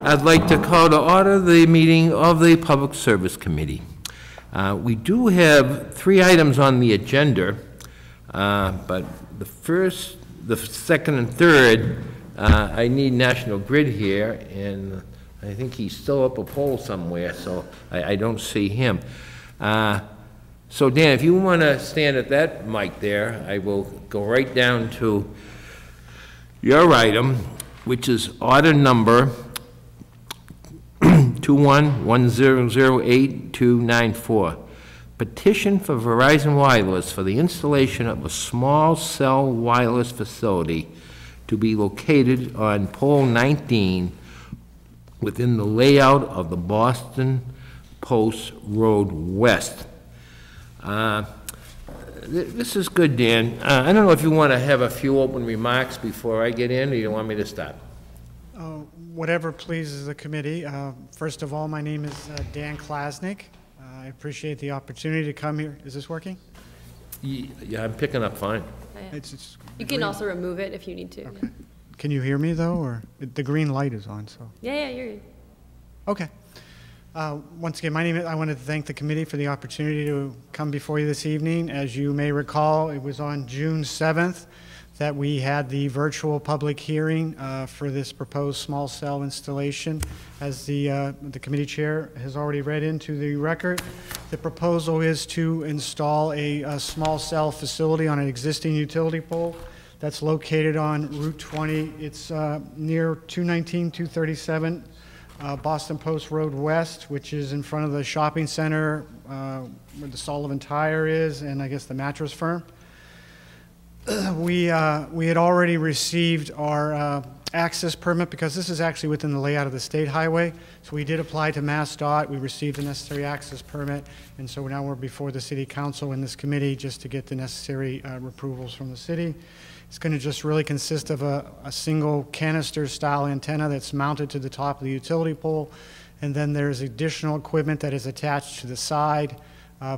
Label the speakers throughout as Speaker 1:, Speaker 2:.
Speaker 1: I'd like to call to order the meeting of the Public Service Committee. We do have 3 items on the agenda, but the first, the second, and third, I need National Grid here, and I think he's still up a pole somewhere, so I don't see him. So Dan, if you want to stand at that mic there, I will go right down to your item, which is order number 21-1008-294. Petition for Verizon Wireless for the installation of a small cell wireless facility to be located on pole 19 within the layout of the Boston Post Road West. This is good, Dan. I don't know if you want to have a few open remarks before I get in, or you want me to start?
Speaker 2: Whatever pleases the committee. First of all, my name is Dan Klasnick. I appreciate the opportunity to come here. Is this working?
Speaker 1: Yeah, I'm picking up fine.
Speaker 2: It's
Speaker 3: you can also remove it if you need to.
Speaker 2: Okay. Can you hear me, though, or the green light is on? So.
Speaker 3: Yeah, you're good.
Speaker 2: Okay. Once again, I wanted to thank the committee for the opportunity to come before you this evening. As you may recall, it was on June 7th that we had the virtual public hearing for this proposed small cell installation. As the committee chair has already read into the record, the proposal is to install a small cell facility on an existing utility pole that's located on Route 20. It's near 219, 237 Boston Post Road West, which is in front of the shopping center where the Sullivan Tire is, and I guess the mattress firm. We had already received our access permit because this is actually within the layout of the state highway. So we did apply to MassDOT. We received the necessary access permit, and so now we're before the City Council and this committee just to get the necessary approvals from the city. It's going to just really consist of a single canister-style antenna that's mounted to the top of the utility pole, and then there's additional equipment that is attached to the side.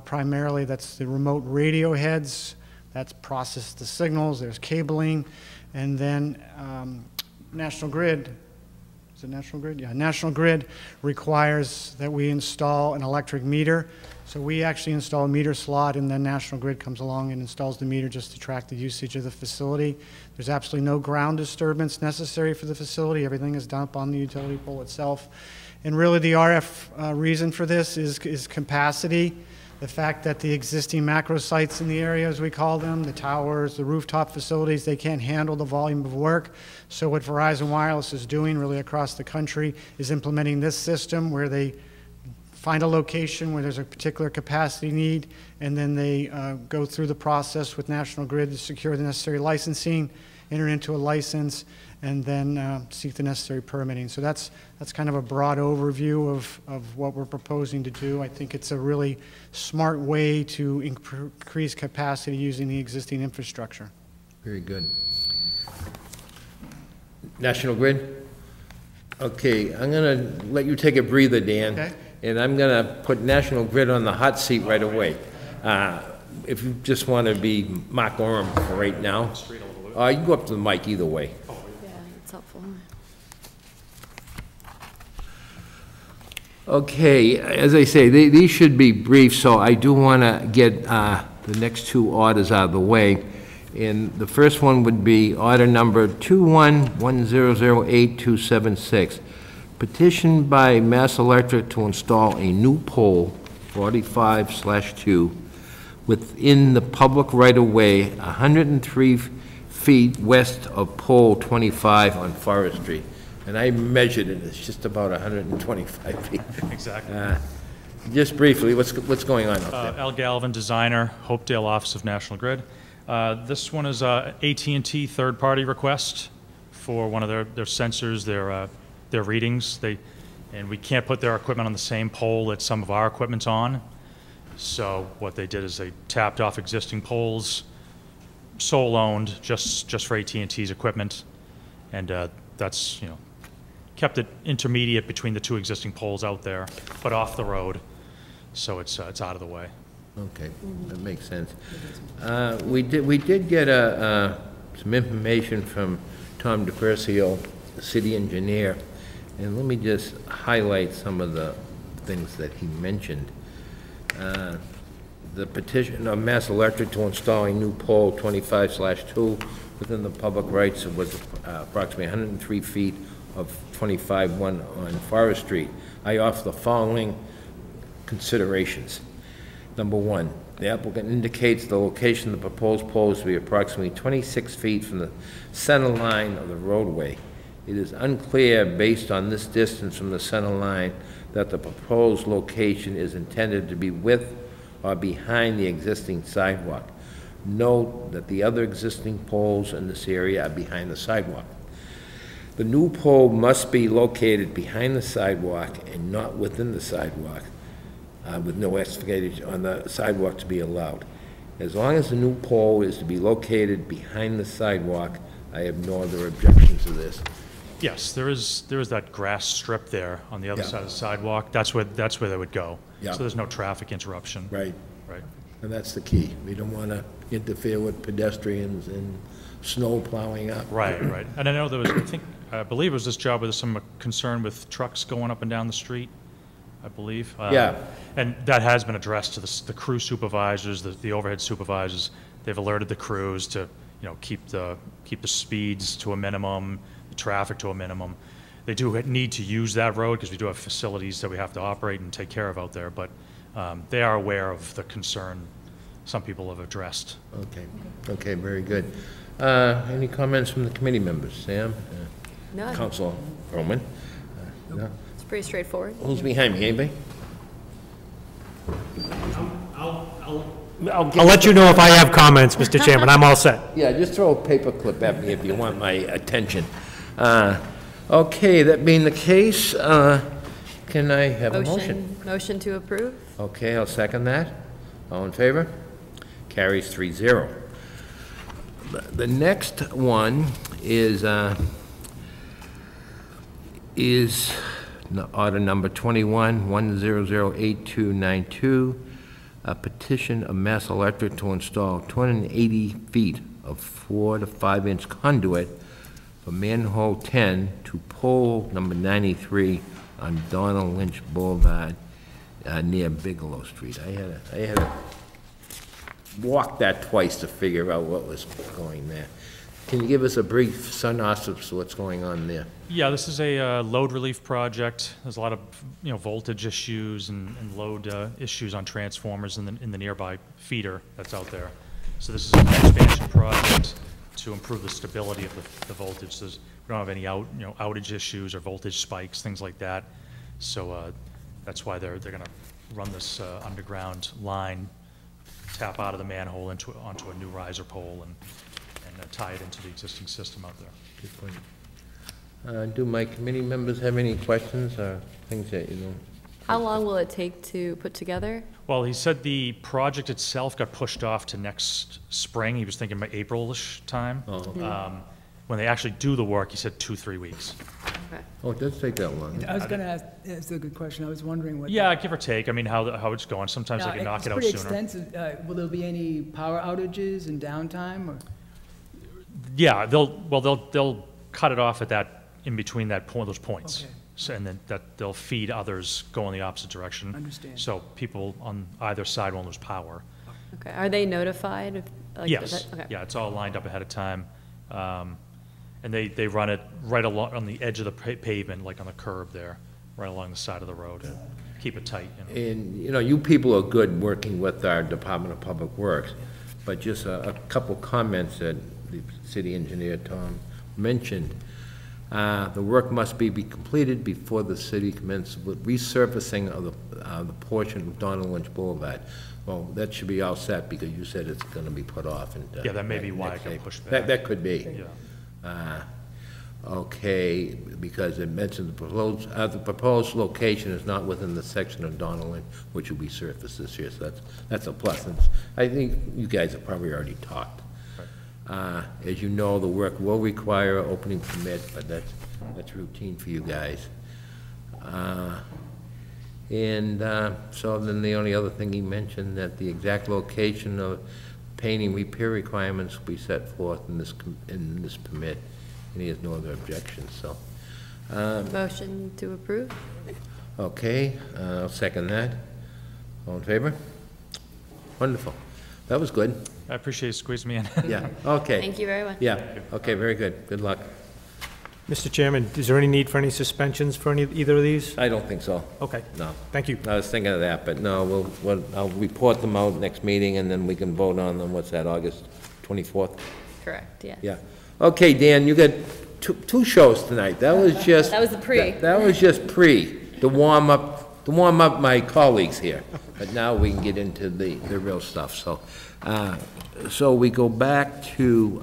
Speaker 2: Primarily, that's the remote radio heads. That's process the signals, there's cabling, and then National Grid, is it National Grid? Yeah, National Grid requires that we install an electric meter. So we actually install a meter slot, and then National Grid comes along and installs the meter just to track the usage of the facility. There's absolutely no ground disturbance necessary for the facility. Everything is done up on the utility pole itself. And really the RF reason for this is capacity. The fact that the existing macro sites in the area, as we call them, the towers, the rooftop facilities, they can't handle the volume of work. So what Verizon Wireless is doing really across the country is implementing this system where they find a location where there's a particular capacity need, and then they go through the process with National Grid to secure the necessary licensing, enter into a license, and then seek the necessary permitting. So that's kind of a broad overview of what we're proposing to do. I think it's a really smart way to increase capacity using the existing infrastructure.
Speaker 1: Very good. National Grid? Okay, I'm going to let you take a breather, Dan. Okay. And I'm going to put National Grid on the hot seat right away. If you just want to be Mark Orem for right now. You can go up to the mic either way.
Speaker 3: Yeah, it's helpful.
Speaker 1: Okay, as I say, these should be brief, so I do want to get the next 2 orders out of the way. And the first one would be order number 21-1008-276. Petition by Mass Electric to install a new pole, 45/2, within the public right-of-way, 103 feet west of pole 25 on Forestry. And I measured it, it's just about 125 feet.
Speaker 4: Exactly.
Speaker 1: Just briefly, what's going on out there?
Speaker 4: Al Galvin, designer, Hopedale Office of National Grid. This one is AT&T third-party request for one of their sensors, their readings. And we can't put their equipment on the same pole that some of our equipment's on. So what they did is they tapped off existing poles, sole owned, just for AT&T's equipment, and that's, you know, kept it intermediate between the 2 existing poles out there, but off the road, so it's out of the way.
Speaker 1: Okay, that makes sense. We did get some information from Tom DePercio, the city engineer, And let me just highlight some of the things that he mentioned. The petition of Mass Electric to install a new pole 25/2 within the public rights was approximately 103 feet of 25-1 on Forest Street. I offer the following considerations. Number one, the applicant indicates the location of the proposed pole is to be approximately 26 feet from the center line of the roadway. It is unclear, based on this distance from the center line, that the proposed location is intended to be with or behind the existing sidewalk. Note that the other existing poles in this area are behind the sidewalk. The new pole must be located behind the sidewalk and not within the sidewalk, with no excavation on the sidewalk to be allowed. As long as the new pole is to be located behind the sidewalk, I have no other objections to this.
Speaker 4: Yes, there is that grass strip there on the other side of the sidewalk. That's where they would go.
Speaker 1: Yeah.
Speaker 4: So there's no traffic interruption.
Speaker 1: Right.
Speaker 4: Right.
Speaker 1: And that's the key. We don't want to interfere with pedestrians and snow plowing up.
Speaker 4: Right, right. And I know there was, I believe it was this job with some concern with trucks going up and down the street, I believe.
Speaker 1: Yeah.
Speaker 4: And that has been addressed to the crew supervisors, the overhead supervisors. They've alerted the crews to, keep the speeds to a minimum, the traffic to a minimum. They do need to use that road because we do have facilities that we have to operate and take care of out there, but they are aware of the concern some people have addressed.
Speaker 1: Okay, very good. Any comments from the committee members? Sam?
Speaker 3: None.
Speaker 1: Councilor Roman? No?
Speaker 3: It's pretty straightforward.
Speaker 1: Who's behind me? Anybody?
Speaker 5: I'll let you know if I have comments, Mr. Chairman. I'm all set.
Speaker 1: Yeah, just throw a paper clip at me if you want my attention. Okay, that being the case, can I have a motion?
Speaker 3: Motion to approve?
Speaker 1: Okay, I'll second that. All in favor? Carries 3-0. The next one is order number 21-1008292, a petition of Mass Electric to install 280 feet of 4 to 5-inch conduit from manhole 10 to pole number 93 on Donald Lynch Boulevard near Bigelow Street. I had to walk that twice to figure out what was going there. Can you give us a brief synopsis of what's going on there?
Speaker 4: Yeah, this is a load relief project. There's a lot of voltage issues and load issues on transformers in the nearby feeder that's out there. So this is an expansion project to improve the stability of the voltage. So we don't have any outage issues or voltage spikes, things like that. So that's why they're going to run this underground line, tap out of the manhole onto a new riser pole and tie it into the existing system out there.
Speaker 1: Good point. Do my committee members have any questions or things that you know?
Speaker 3: How long will it take to put together?
Speaker 4: Well, he said the project itself got pushed off to next spring. He was thinking about April-ish time.
Speaker 1: Oh, okay.
Speaker 4: When they actually do the work, he said 2-3 weeks.
Speaker 3: Okay.
Speaker 1: Oh, it does take that long.
Speaker 6: I was going to ask, it's a good question. I was wondering what.
Speaker 4: Yeah, give or take. I mean, how it's going. Sometimes they can knock it out sooner.
Speaker 6: It's pretty extensive. Will there be any power outages and downtime? Or?
Speaker 4: Yeah, they'll cut it off at that, in between those points.
Speaker 6: Okay.
Speaker 4: So, and then they'll feed others going the opposite direction.
Speaker 6: Understand.
Speaker 4: So people on either side won't lose power.
Speaker 3: Okay. Are they notified?
Speaker 4: Yes.
Speaker 3: Okay.
Speaker 4: Yeah, it's all lined up ahead of time. And they run it right along on the edge of the pavement, like on the curb there, right along the side of the road. Keep it tight.
Speaker 1: And, you people are good working with our Department of Public Works, but just a couple comments that the city engineer, Tom, mentioned. The work must be completed before the city commences with resurfacing of the portion of Donald Lynch Boulevard. Well, that should be all set because you said it's going to be put off.
Speaker 4: Yeah, that may be why it got pushed back.
Speaker 1: That could be.
Speaker 4: Yeah.
Speaker 1: Okay, because it mentioned the proposed location is not within the section of Donald Lynch, which will be surfaced this year, so that's a plus. And I think you guys have probably already talked. Right. As you know, the work will require an opening permit, but that's routine for you guys. So then the only other thing he mentioned, that the exact location of painting repair requirements will be set forth in this permit, and he has no other objections. So
Speaker 3: Motion to approve?
Speaker 1: Okay, I'll second that. All in favor? Wonderful. That was good.
Speaker 4: I appreciate you squeezing me in.
Speaker 1: Yeah, okay.
Speaker 3: Thank you very much.
Speaker 1: Yeah, okay, very good. Good luck.
Speaker 5: Mr. Chairman, is there any need for any suspensions for either of these?
Speaker 1: I don't think so.
Speaker 5: Okay,
Speaker 1: No.
Speaker 5: thank you.
Speaker 1: I was thinking of that, but no, I'll report them out next meeting, and then we can vote on them, what's that, August 24th?
Speaker 3: Correct, yeah.
Speaker 1: Yeah. Okay, Dan, you got two shows tonight. That was just...
Speaker 3: That was the pre.
Speaker 1: That was just pre, to warm up my colleagues here. But now we can get into the real stuff, so. So we go back to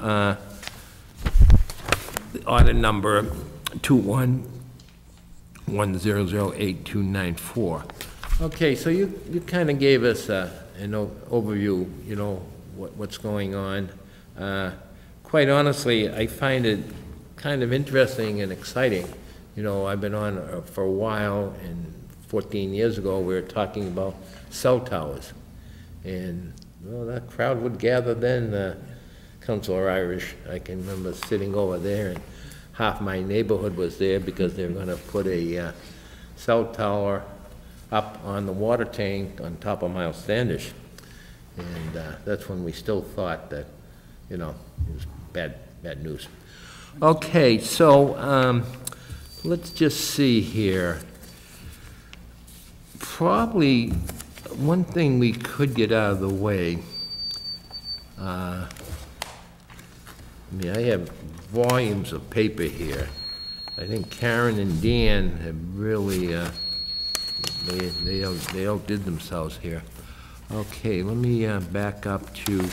Speaker 1: the order number 21100824. Okay, so you kind of gave us an overview, you know, what's going on. Quite honestly, I find it kind of interesting and exciting. You know, I've been on for a while, and 14 years ago, we were talking about cell towers. And, well, that crowd would gather then, Councilor Irish. I can remember sitting over there, and half my neighborhood was there because they were going to put a cell tower up on the water tank on top of Miles Standish. And that's when we still thought that, you know, it was bad news. Okay, so let's just see here. Probably one thing we could get out of the way, I mean, I have volumes of paper here. I think Karen and Dan have really, they outdid themselves here. Okay, let me back up to,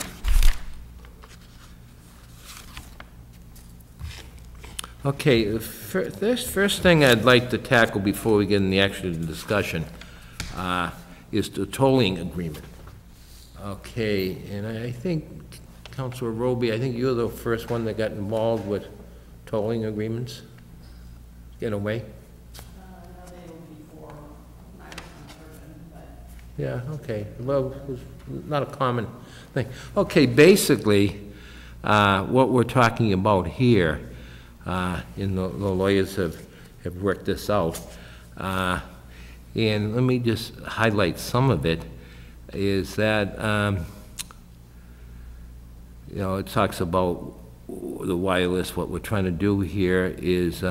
Speaker 1: okay, this first thing I'd like to tackle before we get in the actual discussion is the tolling agreement. Okay, and I think, Councilor Roby, I think you're the first one that got involved with tolling agreements, in a way? Yeah, okay, well, it was not a common thing. Okay, basically, what we're talking about here, and the lawyers have worked this out, and let me just highlight some of it, is that, you know, it talks about the wireless. What we're trying to do here is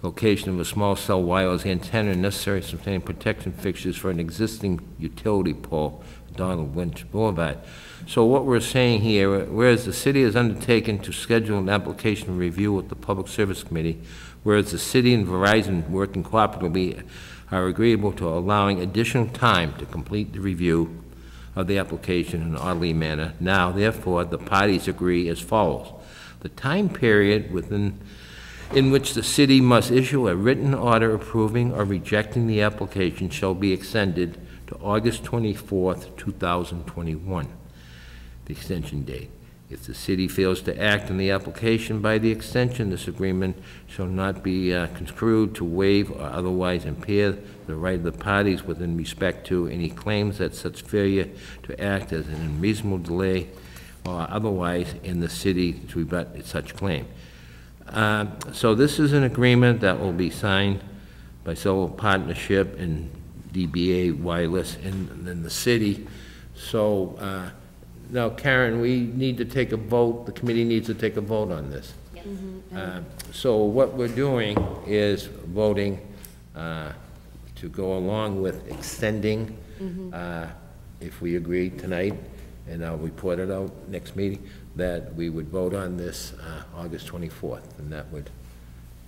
Speaker 1: location of a small cell wireless antenna necessary to sustain protection fixtures for an existing utility pole, Donald Lynch Boulevard. So what we're saying here, whereas the city has undertaken to schedule an application review with the Public Service Committee, whereas the city and Verizon working cooperatively are agreeable to allowing additional time to complete the review of the application in an orderly manner. Now, therefore, the parties agree as follows. The time period in which the city must issue a written order approving or rejecting the application shall be extended to August 24th, 2021, the extension date. If the city fails to act on the application by the extension, this agreement shall not be construed to waive or otherwise impair the right of the parties within respect to any claims that such failure to act as an unreasonable delay or otherwise in the city to rebut such claim. So this is an agreement that will be signed by Solar Partnership and DBA Wireless and then the city. So now, Karen, we need to take a vote. The committee needs to take a vote on this.
Speaker 3: Yes.
Speaker 1: So what we're doing is voting to go along with extending, if we agree tonight, and I'll report it out next meeting, that we would vote on this August 24th, and that would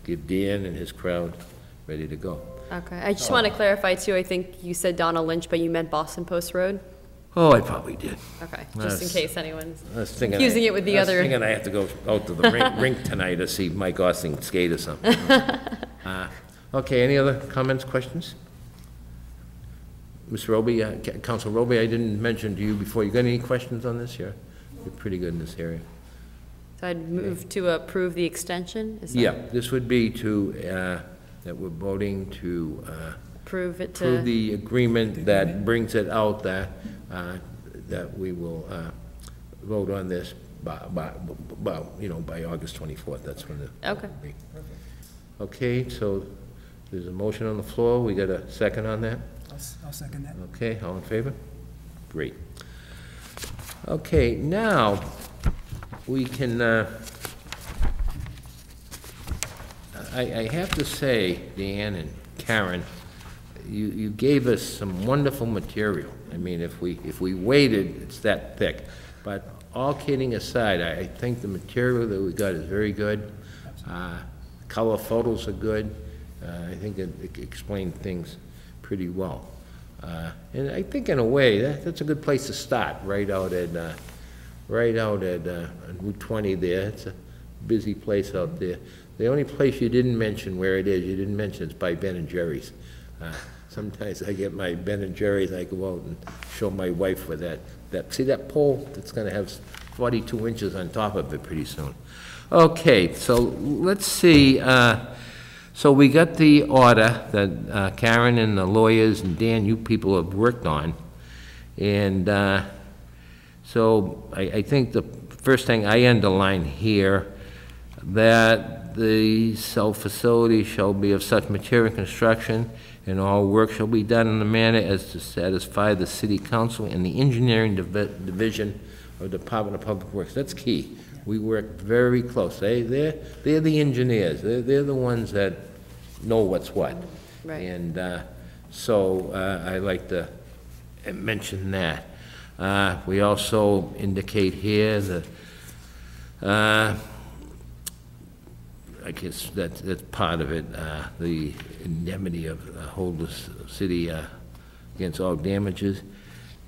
Speaker 1: give Dan and his crowd ready to go.
Speaker 3: Okay, I just want to clarify too, I think you said Donald Lynch, but you meant Boston Post Road?
Speaker 1: Oh, I probably did.
Speaker 3: Okay, just in case anyone's
Speaker 1: I was thinking
Speaker 3: confusing it with the other.
Speaker 1: I was thinking I have to go out to the rink tonight to see Mike Ossing skate or something. Okay, any other comments, questions? Ms. Roby, Council Roby, I didn't mention to you before. You got any questions on this? You're pretty good in this area.
Speaker 3: So I'd move to approve the extension? Is that-
Speaker 1: Yeah, this would be to, that we're voting to
Speaker 3: Approve it to.
Speaker 1: approve the agreement that brings it out that, that we will vote on this by, you know, by August 24th. That's when the.
Speaker 3: Okay.
Speaker 1: Okay, so there's a motion on the floor. We got a second on that?
Speaker 6: I'll second that.
Speaker 1: Okay, all in favor? Great. Okay, now we can, I have to say, Dan and Karen, you gave us some wonderful material. I mean, if we waited, it's that thick. But all kidding aside, I think the material that we got is very good. Color photos are good. I think it explained things pretty well. And I think in a way, that's a good place to start, right out at Route 20 there. It's a busy place out there. The only place you didn't mention where it is, you didn't mention it's by Ben & Jerry's. Sometimes I get my Ben & Jerry's, I go out and show my wife with see that pole that's gonna have 42 inches on top of it pretty soon. Okay, so let's see. So we got the order that Karen and the lawyers and Dan, you people have worked on. And so I think the first thing I underline here, that the cell facility shall be of such material and construction, and all work shall be done in a manner as to satisfy the City Council and the Engineering Division of Department of Public Works. That's key. We work very close. They're the engineers. They're the ones that know what's what.
Speaker 3: Right.
Speaker 1: And so I like to mention that. We also indicate here that I guess that's part of it, the indemnity of hold the city against all damages.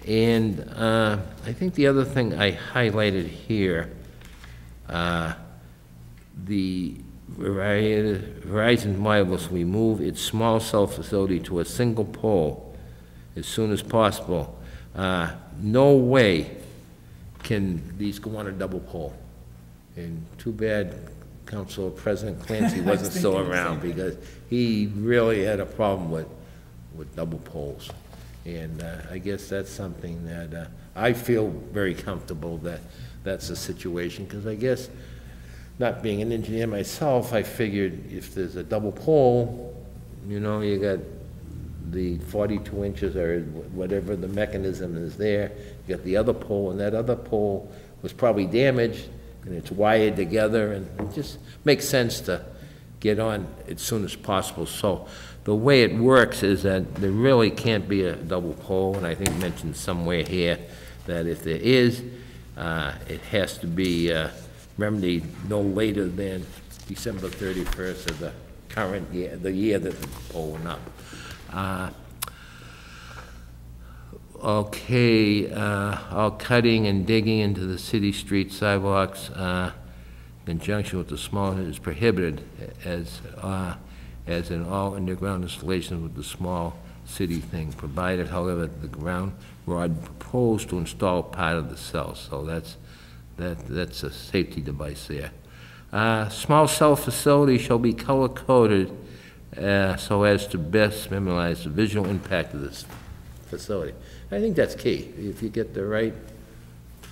Speaker 1: And I think the other thing I highlighted here, the Verizon Wireless will move its small cell facility to a single pole as soon as possible. No way can these go on a double pole. And too bad Council President Clancy wasn't still around, because he really had a problem with double poles. And I guess that's something that I feel very comfortable that that's the situation, because I guess, not being an engineer myself, I figured if there's a double pole, you know, you got the 42 inches or whatever the mechanism is there, you got the other pole, and that other pole was probably damaged, and it's wired together, and it just makes sense to get on as soon as possible. So the way it works is that there really can't be a double pole, and I think mentioned somewhere here that if there is, it has to be remedied no later than December 31st of the current year, the year that the pole went up. Okay, all cutting and digging into the city street sidewalks in conjunction with the small is prohibited, as in all underground installations with the small city thing, provided, however, the ground rod proposed to install part of the cell. So that's a safety device there. Small cell facility shall be color-coded so as to best minimize the visual impact of this facility. I think that's key. If you get the right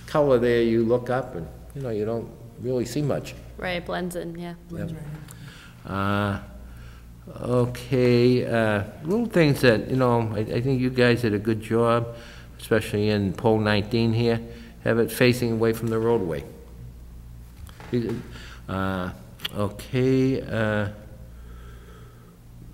Speaker 1: color there, you look up and, you know, you don't really see much.
Speaker 3: Right, it blends in, yeah.
Speaker 6: Blends right in.
Speaker 1: Okay, little things that, you know, I think you guys did a good job, especially in pole 19 here, have it facing away from the roadway. Okay,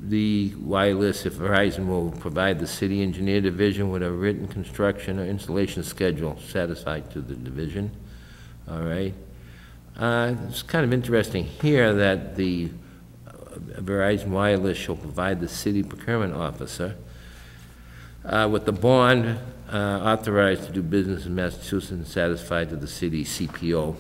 Speaker 1: the wireless, if Verizon will provide the city engineer division with a written construction or installation schedule satisfied to the division. All right. It's kind of interesting here that the Verizon Wireless shall provide the city procurement officer with the bond authorized to do business in Massachusetts and satisfied to the city CPO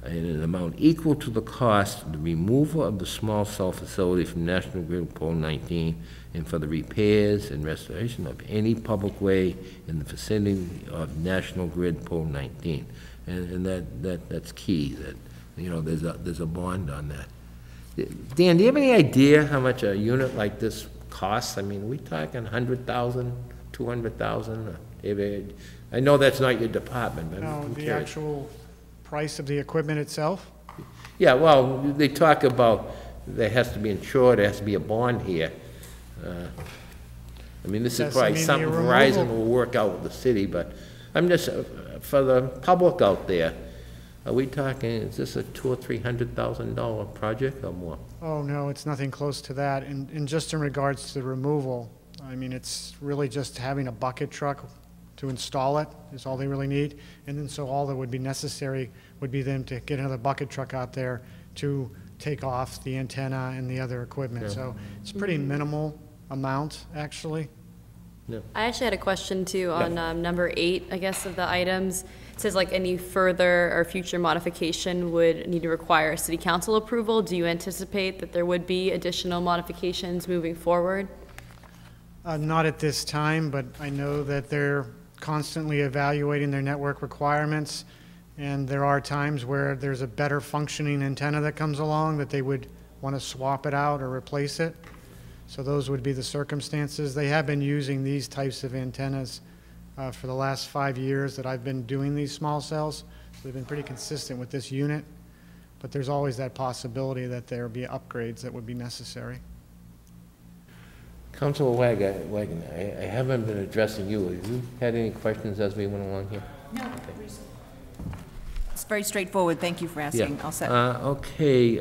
Speaker 1: in an amount equal to the cost of the removal of the small cell facility from National Grid Pole 19 and for the repairs and restoration of any public way in the vicinity of National Grid Pole 19. And that's key, that, you know, there's a bond on that. Dan, do you have any idea how much a unit like this costs? I mean, are we talking 100,000, 200,000? I know that's not your department, but
Speaker 2: No,
Speaker 1: I'm
Speaker 2: the
Speaker 1: curious.
Speaker 2: actual price of the equipment itself?
Speaker 1: Yeah, well, they talk about there has to be insured, there has to be a bond here. I mean, this
Speaker 2: Yes,
Speaker 1: is probably
Speaker 2: I mean,
Speaker 1: something
Speaker 2: the
Speaker 1: Verizon
Speaker 2: removal-
Speaker 1: will work out with the city, but I'm just, for the public out there, are we talking, is this a $200,000 or $300,000 project or more?
Speaker 2: Oh, no, it's nothing close to that. And just in regards to the removal, I mean, it's really just having a bucket truck to install it is all they really need. And then so all that would be necessary would be them to get another bucket truck out there to take off the antenna and the other equipment.
Speaker 1: Yeah.
Speaker 2: So it's pretty minimal amount, actually.
Speaker 3: I actually had a question too on number 8, I guess, of the items. It says like any further or future modification would need to require city council approval. Do you anticipate that there would be additional modifications moving forward?
Speaker 2: Not at this time, but I know that they're constantly evaluating their network requirements, and there are times where there's a better functioning antenna that comes along that they would want to swap it out or replace it. So those would be the circumstances. They have been using these types of antennas for the last 5 years that I've been doing these small cells. So they've been pretty consistent with this unit, but there's always that possibility that there will be upgrades that would be necessary.
Speaker 1: Councilor Wagon, I haven't been addressing you. Have you had any questions as we went along here?
Speaker 7: No, it's very straightforward. Thank you for asking. All set.
Speaker 1: Okay,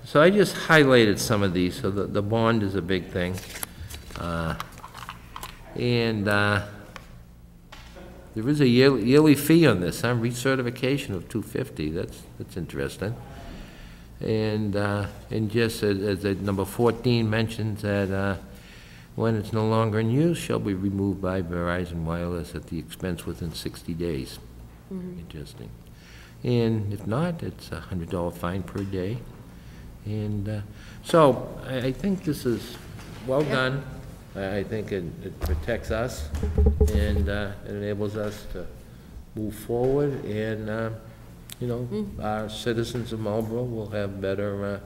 Speaker 1: so I just highlighted some of these, so the bond is a big thing. And there is a yearly fee on this, recertification of $250. That's interesting. And just as number 14 mentions that when it's no longer in use, shall be removed by Verizon Wireless at the expense within 60 days. Interesting. And if not, it's a $100 fine per day. And so I think this is well done. I think it protects us and it enables us to move forward, and you know, our citizens of Marlborough will have better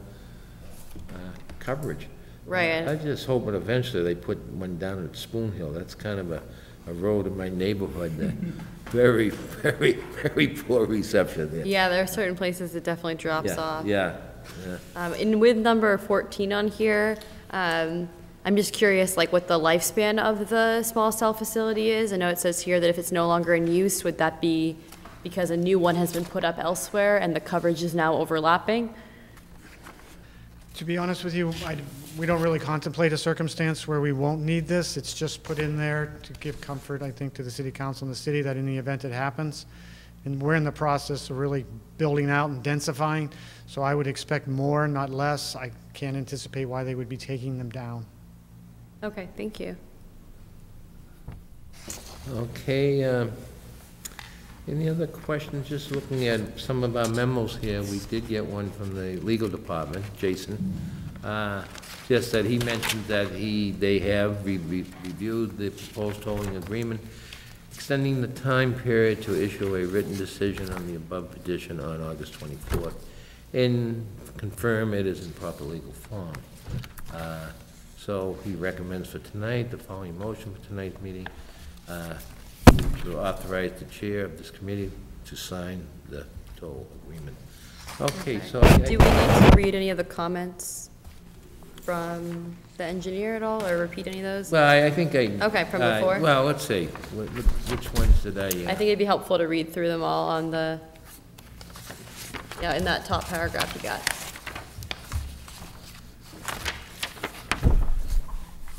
Speaker 1: coverage.
Speaker 3: Right.
Speaker 1: I just hope that eventually they put one down at Spoon Hill. That's kind of a road in my neighborhood that very, very, very poor reception there.
Speaker 3: Yeah, there are certain places it definitely drops off.
Speaker 1: Yeah.
Speaker 3: And with number 14 on here, I'm just curious, like, what the lifespan of the small cell facility is. I know it says here that if it's no longer in use, would that be because a new one has been put up elsewhere and the coverage is now overlapping?
Speaker 2: To be honest with you, we don't really contemplate a circumstance where we won't need this. It's just put in there to give comfort, I think, to the city council and the city that in the event it happens. And we're in the process of really building out and densifying, so I would expect more, not less. I can't anticipate why they would be taking them down.
Speaker 3: Okay, thank you.
Speaker 1: Okay, any other questions? Just looking at some of our memos here, we did get one from the legal department, Jason. Just that he mentioned that they have reviewed the proposed tolling agreement, extending the time period to issue a written decision on the above petition on August 24th, and confirm it is in proper legal form. So he recommends for tonight, the following motion for tonight's meeting, to authorize the chair of this committee to sign the toll agreement. Okay, so
Speaker 3: Do we need to read any of the comments from the engineer at all, or repeat any of those?
Speaker 1: well, I think I...
Speaker 3: Okay, from before?
Speaker 1: Well, let's see. Which ones did I...
Speaker 3: I think it'd be helpful to read through them all on the, yeah, in that top paragraph you got.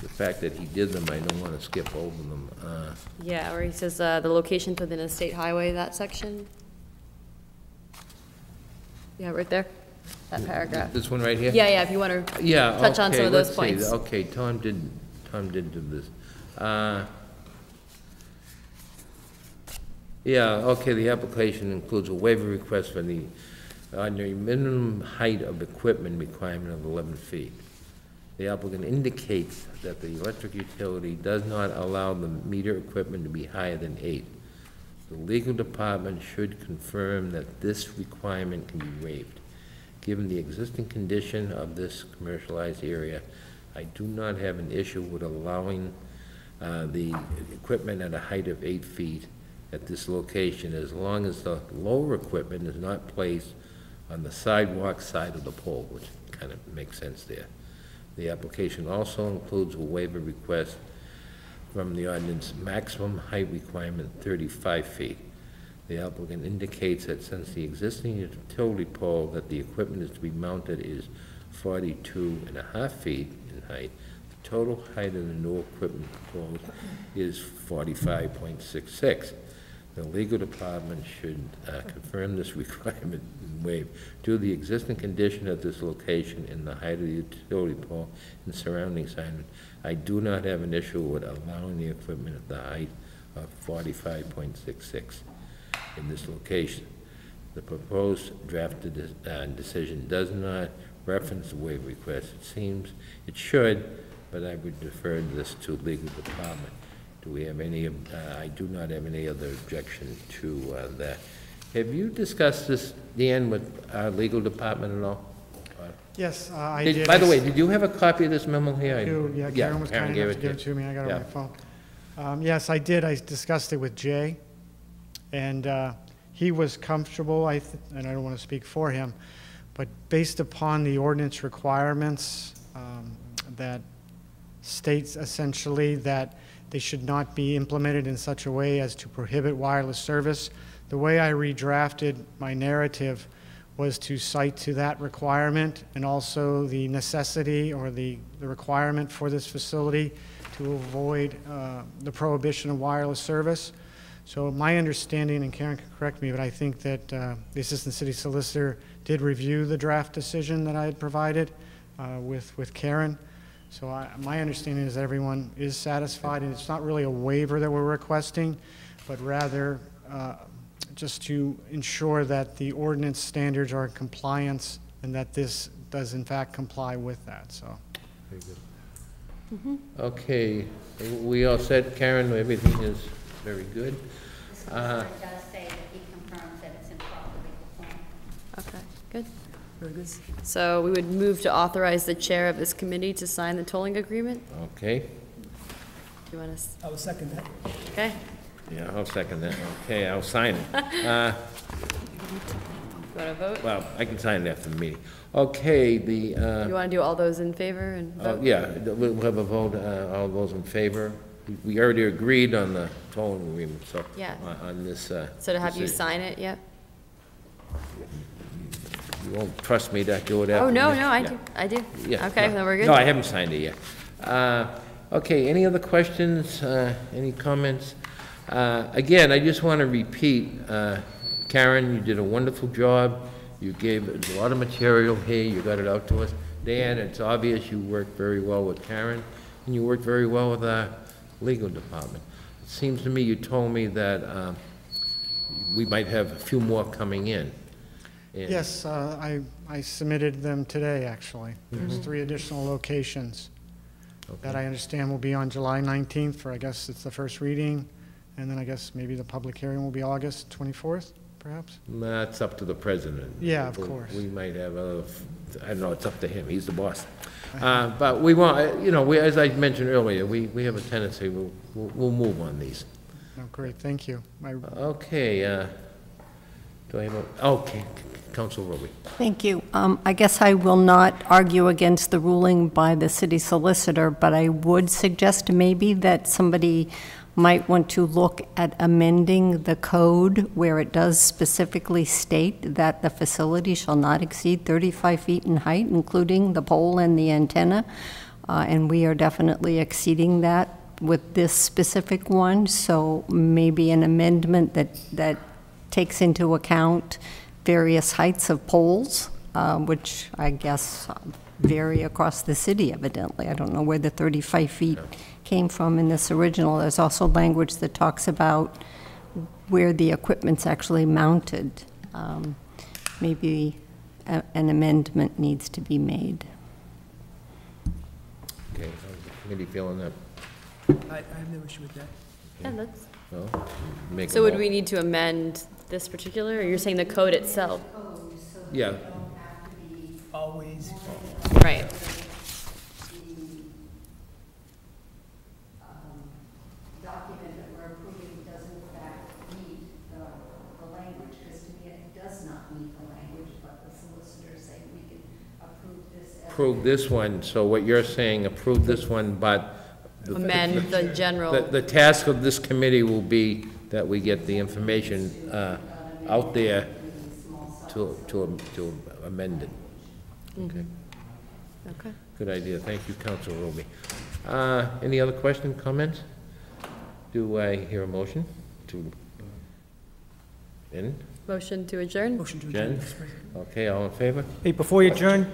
Speaker 1: The fact that he did them, I don't want to skip over them.
Speaker 3: Yeah, where he says the locations within a state highway, that section. Yeah, right there, that paragraph.
Speaker 1: This one right here?
Speaker 3: Yeah, if you want to
Speaker 1: Yeah,
Speaker 3: touch on some
Speaker 1: okay,
Speaker 3: of those
Speaker 1: let's see.
Speaker 3: points.
Speaker 1: Okay, Tom did do this. Yeah, okay, the application includes a waiver request for the ordinary minimum height of equipment requirement of 11 feet. The applicant indicates that the electric utility does not allow the meter equipment to be higher than 8. The legal department should confirm that this requirement can be waived. Given the existing condition of this commercialized area, I do not have an issue with allowing the equipment at a height of 8 feet at this location, as long as the lower equipment is not placed on the sidewalk side of the pole, which kind of makes sense there. The application also includes a waiver request from the ordinance maximum height requirement 35 feet. The applicant indicates that since the existing utility pole that the equipment is to be mounted is 42.5 feet in height, the total height of the new equipment proposed is 45.66. The legal department should confirm this requirement and waive due to the existing condition of this location and the height of the utility pole and surrounding signage. I do not have an issue with allowing the equipment at the height of 45.66 in this location. The proposed drafted decision does not reference the waiver request. It seems it should, but I would defer this to legal department. Do we have any, I do not have any other objection to that. Have you discussed this, Dan, with our legal department at all?
Speaker 2: Yes, I did.
Speaker 1: By the way, did you have a copy of this memo here?
Speaker 2: Yeah, Karen was kind enough to give it to me. I got it on my phone. Yes, I did. I discussed it with Jay, and he was comfortable, and I don't want to speak for him, but based upon the ordinance requirements that states essentially that they should not be implemented in such a way as to prohibit wireless service, the way I redrafted my narrative was to cite to that requirement and also the necessity or the requirement for this facility to avoid the prohibition of wireless service. So my understanding, and Karen can correct me, but I think that the Assistant City Solicitor did review the draft decision that I had provided with Karen. So my understanding is that everyone is satisfied, and it's not really a waiver that we're requesting, but rather just to ensure that the ordinance standards are in compliance and that this does in fact comply with that. So.
Speaker 1: Very good. Okay, we all said, Karen, everything is very good.
Speaker 8: The solicitor does say that he confirms that it's in proper legal form.
Speaker 3: Okay, good.
Speaker 6: Very good.
Speaker 3: So we would move to authorize the chair of this committee to sign the tolling agreement.
Speaker 1: Okay,
Speaker 3: Do you want to,
Speaker 6: I will second that.
Speaker 3: okay?
Speaker 1: yeah, I'll second that. Okay, I'll sign it.
Speaker 3: You want to vote?
Speaker 1: Well, I can sign it after the meeting. Okay,
Speaker 3: You want to do all those in favor and vote?
Speaker 1: yeah, we'll have a vote, all those in favor. We already agreed on the tolling agreement, so.
Speaker 3: Yeah.
Speaker 1: On this.
Speaker 3: So to have you
Speaker 1: decision.
Speaker 3: sign it, yep?
Speaker 1: You won't trust me to do it after.
Speaker 3: Oh, no,
Speaker 1: the-
Speaker 3: no,
Speaker 1: yeah.
Speaker 3: I do.
Speaker 1: Yeah.
Speaker 3: Okay,
Speaker 1: no.
Speaker 3: then we're good.
Speaker 1: No, I haven't signed it yet. Okay, any other questions, any comments? Again, I just want to repeat, Karen, you did a wonderful job. You gave us a lot of material here, you got it out to us. Dan, it's obvious you worked very well with Karen, and you worked very well with our legal department. It seems to me you told me that we might have a few more coming in. And
Speaker 2: Yes, I submitted them today, actually. There's 3 additional locations that I understand will be on July 19th for, I guess, it's the first reading, and then I guess maybe the public hearing will be August 24th, perhaps?
Speaker 1: That's up to the president.
Speaker 2: Yeah, of course.
Speaker 1: We might have other, I don't know, it's up to him, he's the boss. But we want, you know, as I mentioned earlier, we have a tendency, we'll move on these.
Speaker 2: Oh, great, thank you.
Speaker 1: Okay, do I have a, okay, Council Roby.
Speaker 9: Thank you. I guess I will not argue against the ruling by the city solicitor, but I would suggest maybe that somebody might want to look at amending the code where it does specifically state that the facility shall not exceed 35 feet in height, including the pole and the antenna. And we are definitely exceeding that with this specific one, so maybe an amendment that takes into account various heights of poles, which I guess vary across the city evidently. I don't know where the 35 feet came from in this original. There's also language that talks about where the equipment's actually mounted. Maybe an amendment needs to be made.
Speaker 1: Okay, how's the committee feeling that?
Speaker 6: I have no issue with that.
Speaker 3: Yeah, that's,
Speaker 1: No? Make
Speaker 3: so
Speaker 1: a
Speaker 3: would
Speaker 1: mo-
Speaker 3: we need to amend this particular, or you're saying the code itself?
Speaker 1: Yeah,
Speaker 6: Always.
Speaker 3: Right.
Speaker 8: Document that we're approving doesn't in fact meet the language, because to me it does not meet the language, but the
Speaker 1: approve this one, so what you're saying, approve this one, but
Speaker 3: Amend the general.
Speaker 1: the task of this committee will be that we get the information out there to amend it. Okay,
Speaker 3: Okay.
Speaker 1: good idea. Thank you, Council Ruby. Any other questions, comments? Do I hear a motion to end?
Speaker 3: Motion to adjourn?
Speaker 6: Motion to adjourn.
Speaker 1: Jen? Okay, all in favor?
Speaker 5: Hey, before you adjourn,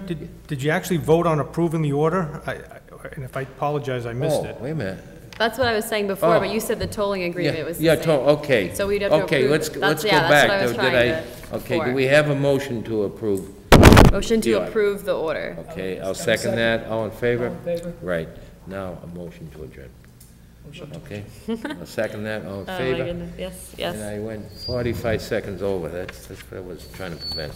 Speaker 5: did you actually vote on approving the order? And if I apologize, I missed it.
Speaker 1: Oh, wait a minute.
Speaker 3: That's what I was saying before,
Speaker 1: Oh.
Speaker 3: but you said the tolling agreement was the
Speaker 1: Yeah,
Speaker 3: same.
Speaker 1: okay.
Speaker 3: So we'd have to
Speaker 1: Okay,
Speaker 3: approve
Speaker 1: let's
Speaker 3: it.
Speaker 1: go
Speaker 3: That's- yeah,
Speaker 1: back.
Speaker 3: that's what I was
Speaker 1: Did
Speaker 3: trying
Speaker 1: okay, do
Speaker 3: for.
Speaker 1: we have a motion to approve?
Speaker 3: Motion to
Speaker 1: Yeah.
Speaker 3: approve the order.
Speaker 1: Okay, I'll second that. All in favor?
Speaker 6: All in favor?
Speaker 1: Right. Now, a motion to adjourn. Okay? I'll second that. All in
Speaker 3: Oh, my
Speaker 1: favor?
Speaker 3: goodness, yes, yes.
Speaker 1: And I went 45 seconds over. That's what I was trying to prevent.